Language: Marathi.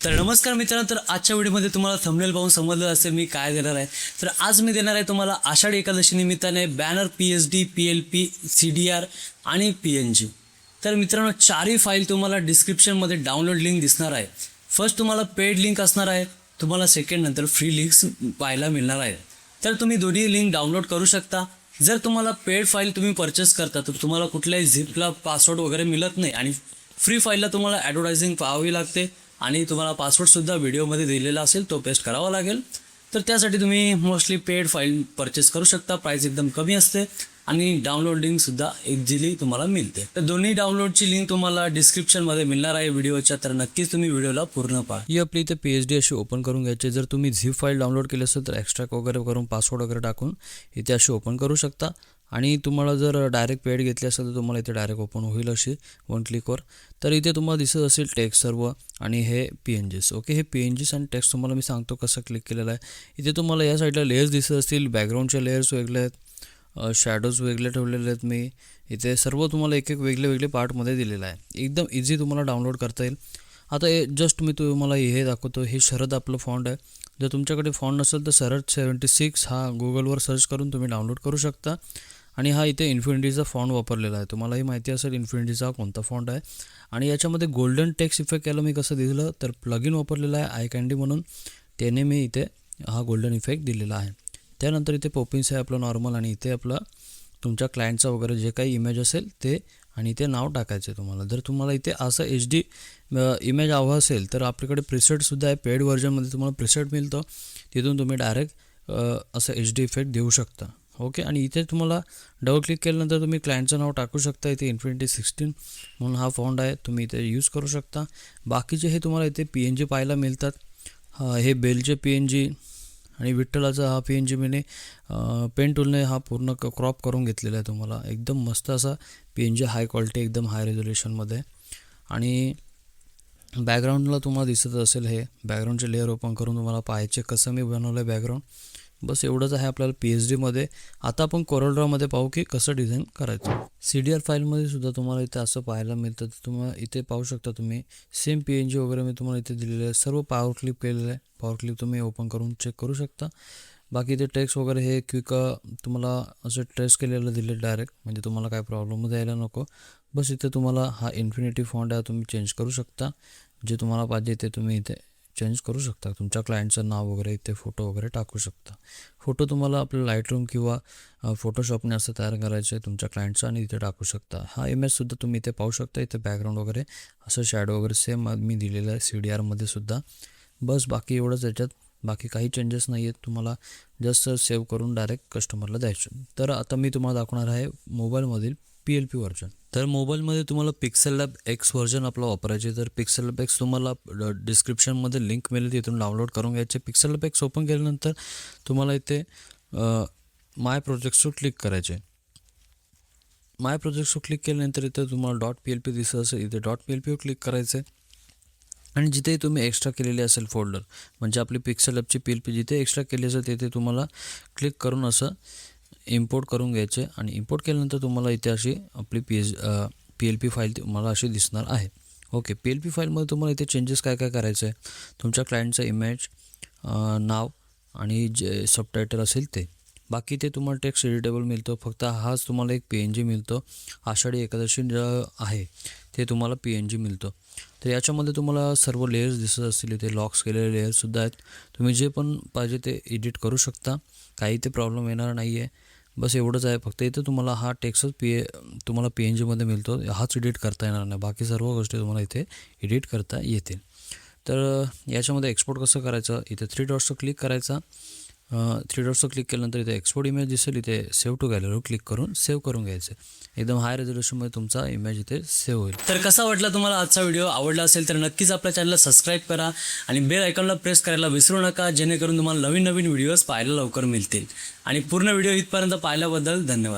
तर नमस्कार मित्रांनो, तर आजच्या व्हिडिओमध्ये तुम्हाला थंबनेल पाहून समजलं असेल मी काय देणार आहे. तर आज मी देणार आहे तुम्हाला आषाढी एकादशी निमित्ताने बॅनर, PSD, PLP, CDR आणि PNG. तर मित्रांनो, चारही फाईल तुम्हाला डिस्क्रिप्शनमध्ये डाउनलोड लिंक दिसणार आहे. फर्स्ट तुम्हाला पेड लिंक असणार आहे, तुम्हाला सेकंड नंतर फ्री लिंक्स पाहायला मिळणार आहे. तर तुम्ही दोन्ही लिंक डाउनलोड करू शकता. जर तुम्हाला पेड फाईल तुम्ही परचेस करता तर तुम्हाला कुठल्याही झिपला पासवर्ड वगैरे मिळत नाही आणि फ्री फाईलला तुम्हाला ॲडव्हर्टायझिंग पाहावी लागते आणि तुम्हाला पासवर्डसुद्धा व्हिडिओमध्ये दिलेला असेल तो पेस्ट करावा लागेल. तर त्यासाठी तुम्ही मोस्टली पेड फाईल परचेस करू शकता. प्राईस एकदम कमी असते आणि डाउनलोड लिंकसुद्धा इझिली तुम्हाला मिळते. तर दोन्ही डाउनलोडची लिंक तुम्हाला डिस्क्रिप्शनमध्ये मिळणार आहे व्हिडिओच्या. तर नक्कीच तुम्ही व्हिडिओला पूर्ण पहा. ही आपली इथे PSD अशी ओपन करून घ्यायची. जर तुम्ही झिप फाईल डाउनलोड केली असेल तर एक्स्ट्रॅक्ट वगैरे करून पासवर्ड वगैरे टाकून इथे अशी ओपन करू शकता. आणि तुम्हाला जर डायरेक्ट पेड घेतली असेल तर तुम्हाला इथे डायरेक्ट ओपन होईल अशी वन क्लिकवर. तर इथे तुम्हाला दिसत असेल टेक्स्ट सर्व आणि हे PNGs. ओके, हे PNGs आणि टेक्स्ट तुम्हाला मी सांगतो कसं क्लिक केलेलं आहे. इथे तुम्हाला या साईडला लेयर्स दिसत असतील. बॅकग्राऊंडचे लेयर्स वेगळे आहेत, शॅडोज वेगळे ठेवलेले आहेत. मी इथे सर्व तुम्हाला एक एक वेगळे पार्टमध्ये दिलेलं आहे. एकदम इझी तुम्हाला डाउनलोड करता येईल. आता जस्ट मी तुम्हाला हे दाखवतो. हे शरद आपलं फॉन्ट आहे. जर तुमच्याकडे फॉन्ट नसेल तर शरद 76 हा गुगलवर सर्च करून तुम्ही डाउनलोड करू शकता. आणि हा इथे इन्फिनिटीचा फॉन्ट वापरलेला आहे. तुम्हालाही माहिती असेल इन्फिनिटीचा कोणता फॉन्ट आहे. आणि याच्यामध्ये गोल्डन टेक्स्ट इफेक्ट याला मी कसं दिलं तर प्लगइन वापरलेला आहे आय कँडी म्हणून. त्याने मी इथे हा गोल्डन इफेक्ट दिलेला आहे. त्यानंतर इथे पॉपिन्स आहे आपलं नॉर्मल आणि इथे आपलं तुमच्या क्लायंटचा वगैरे जे काही इमेज असेल ते आणि इथे नाव टाकायचं आहे तुम्हाला. जर तुम्हाला इथे असं HD इमेज हवं असेल तर आपल्याकडे प्रिसेटसुद्धा आहे. पेड व्हर्जनमध्ये तुम्हाला प्रिसेट मिळतं. तिथून तुम्ही डायरेक्ट असं HD इफेक्ट देऊ शकता. ओके, आणि इथे तुम्हाला डबल क्लिक केल्यानंतर तुम्ही क्लायंटचं नाव टाकू शकता. इथे Infinity 16 म्हणून हा फॉन्ट आहे, तुम्ही इथे यूज करू शकता. बाकीचे हे तुम्हाला इथे PNG पाहायला मिळतात. हे बेलचे PNG आणि विठ्ठलाचा हा PNG मी पेन टूलने हा पूर्ण क्रॉप करून घेतलेला आहे. तुम्हाला एकदम मस्त असा PNG हाय क्वालिटी एकदम हाय रेझोल्युशनमध्ये. आणि बॅकग्राऊंडला तुम्हाला दिसत असेल हे बॅकग्राऊंडचे लेअर ओपन करून तुम्हाला पाहायचे कसं मी बनवलं आहे बॅकग्राऊंड. बस एवढंच आहे आपल्याला PSD. आता आपण CorelDRAWमध्ये पाहू की कसं डिझाईन करायचं. CDR फाईलमध्ये सुद्धा तुम्हाला इथे असं पाहायला मिळतं. तुम्हाला इथे पाहू शकता तुम्ही सेम PNG वगैरे मी तुम्हाला इथे दिलेलं आहे. सर्व पॉवर क्लिप केलेलं आहे. पॉवर क्लिप तुम्ही ओपन करून चेक करू शकता. बाकी इथे टेक्स्ट वगैरे हे क्विक तुम्हाला असं ट्रेस केलेलं दिले डायरेक्ट, म्हणजे तुम्हाला काय प्रॉब्लेम यायला नको. बस इथे तुम्हाला हा इन्फिनिटी फॉन्ट आहे तुम्ही चेंज करू शकता. जे तुम्हाला पाहिजे ते तुम्ही इथे चेंज करू शकता. तुमच्या क्लायंटचं नाव वगैरे इथे फोटो वगैरे टाकू शकता. फोटो तुम्हाला आपलं लाईटरूम किंवा फोटोशॉपने असं तयार करायचं आहे तुमच्या क्लायंटचं आणि इथे टाकू शकता. हा इमेजसुद्धा तुम्ही इथे पाहू शकता. इथे बॅकग्राऊंड वगैरे असं शॅडो वगैरे सेम मी दिलेलं आहे CDRमध्ये सुद्धा. बस बाकी एवढंच याच्यात, बाकी काही चेंजेस नाही आहेत. तुम्हाला जस्ट सेव्ह करून डायरेक्ट कस्टमरला द्यायचं. तर आता मी तुम्हाला दाखवणार आहे मोबाईलमधील PLP व्हर्जन. तर मोबाईलमध्ये तुम्हाला पिक्सेल लॅब X व्हर्जन आपलं वापरायचे. तर पिक्सेल लॅब X तुम्हाला डिस्क्रिप्शनमध्ये लिंक मिळेल, तिथून डाउनलोड करून घ्यायचे. पिक्सेल लॅब X ओपन केल्यानंतर तुम्हाला इथे माय प्रोजेक्ट्सवर क्लिक करायचे. माय प्रोजेक्ट्सवर क्लिक केल्यानंतर इथे तुम्हाला .plp दिसत असेल, इथे .plpवर क्लिक करायचं आहे. आणि जिथे तुम्ही एक्स्ट्रा केलेली असेल फोल्डर, म्हणजे आपली पिक्सेल लॅबची PLP जिथे एक्स्ट्रा केली असेल तिथे तुम्हाला क्लिक करून असं इम्पोर्ट करून घ्यायचे. आणि इम्पोर्ट केल्यानंतर तुम्हाला इथे अशी आपली PLP फाईल तुम्हाला अशी दिसणार आहे. ओके, PLP फाईलमध्ये तुम्हाला इथे चेंजेस काय करायचं आहे, तुमच्या क्लायंटचं इमेज, नाव आणि जे सबटायटल असेल ते. बाकी ते तुम्हाला टेक्स्ट एडिटेबल मिळतो. फक्त हाच तुम्हाला एक PNG मिळतो. आषाढी एकादशी आहे ते तुम्हाला PNG मिळतो. तर याच्यामध्ये तुम्हाला सर्व लेयर्स दिसत असतील. इथे लॉक्स केलेले लेयर्ससुद्धा आहेत. तुम्ही जे पण पाहिजे ते एडिट करू शकता. काही ते प्रॉब्लेम येणार नाही आहे. बस एवढंच आहे. फक्त इथे तुम्हाला हा टेक्स्टच तुम्हाला PNGमध्ये मिळतो. हाच एडिट करता येणार नाही. बाकी सर्व गोष्टी तुम्हाला इथे एडिट करता येतील. तर याच्यामध्ये एक्सपोर्ट कसं करायचं, इथे 3 डॉट्सवर क्लिक करायचा. 3 डॉट्सवर क्लिक केल्यानंतर इथे एक्सपोर्ट इमेज दिसेल. इथे सेव्ह टू गॅलरीवर क्लिक करून सेव्ह करून घ्यायचं. एकदम हाय रेझोल्युशनमध्ये तुमचा इमेज इथे सेव्ह होईल. तर कसा वाटला तुम्हाला आजचा व्हिडिओ? आवडला असेल तर नक्कीच आपल्या चॅनलला सबस्क्राईब करा आणि बेल आयकॉनला प्रेस करायला विसरू नका, जेणेकरून तुम्हाला नवीन व्हिडिओज पाहायला लवकर मिळतील. आणि पूर्ण व्हिडिओ इथपर्यंत पाहिल्याबद्दल धन्यवाद.